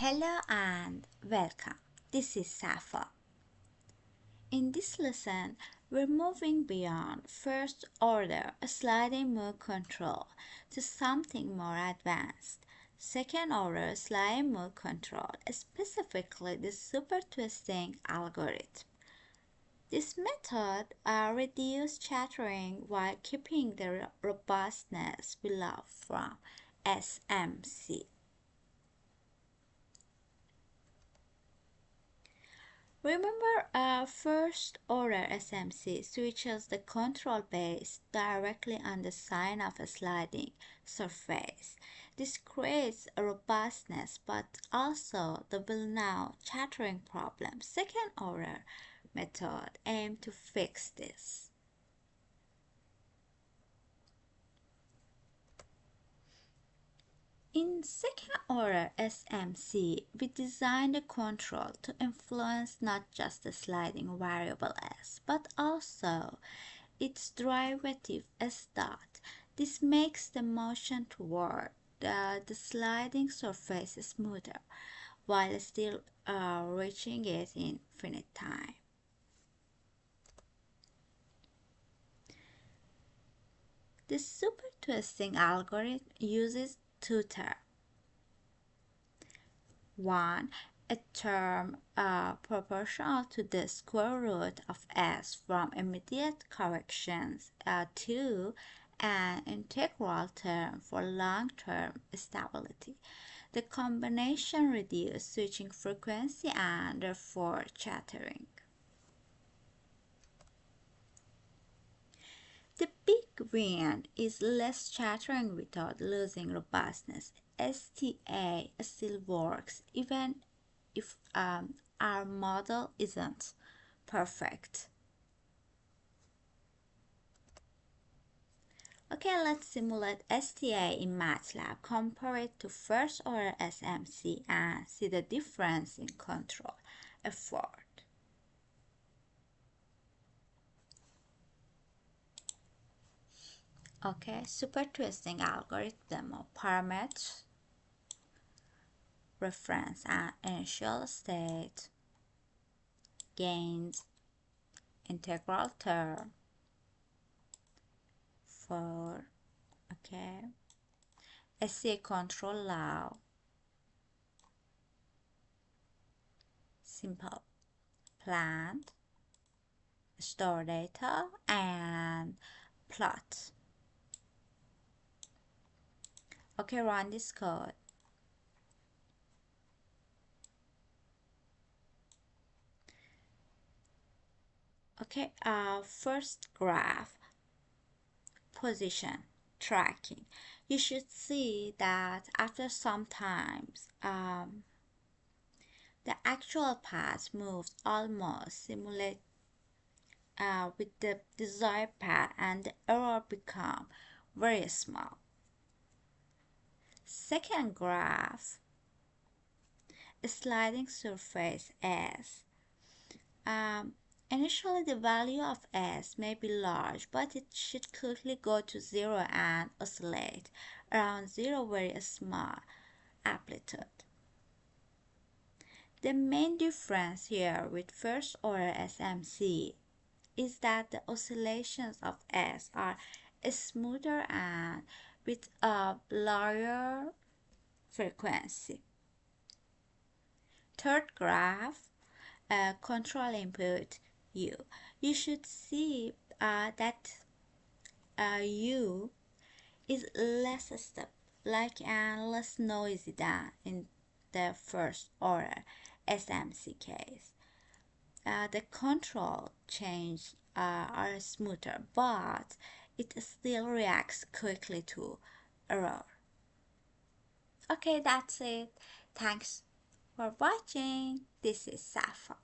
Hello and welcome. This is Safa. In this lesson, we're moving beyond first order sliding move control to something more advanced. Second order sliding move control, specifically the super twisting algorithm. This method reduces chattering while keeping the robustness we love from SMC. Remember, first-order SMC switches the control base directly on the side of a sliding surface. This creates a robustness but also the will-now chattering problem. Second-order method aims to fix this. In second-order SMC, we designed the control to influence not just the sliding variable s, but also its derivative s dot. This makes the motion toward the sliding surface smoother, while still reaching it in finite time. The super twisting algorithm uses two terms. One, a term proportional to the square root of s from immediate corrections. Two, an integral term for long-term stability. The combination reduces switching frequency and therefore chattering. The big win is less chattering without losing robustness. STA still works even if our model isn't perfect. Okay, let's simulate STA in MATLAB, compare it to first-order SMC and see the difference in control effort. Okay, super twisting algorithm of parameters, reference and initial state, gains, integral term, for, okay, SCA control law, simple plant, store data, and plot. Okay, run this code. Okay, first graph, position tracking. You should see that after some times, the actual path moves almost simulate with the desired path and the error become very small. Second graph, a sliding surface S. Initially the value of S may be large, but it should quickly go to 0 and oscillate around 0 very small amplitude. The main difference here with first-order SMC is that the oscillations of S are smoother and with a lower frequency. Third graph, control input U. You should see that U is less stable, and less noisy than in the first order SMC case. The control changes are smoother, but it still reacts quickly to error. Okay, that's it. Thanks for watching. This is Safa.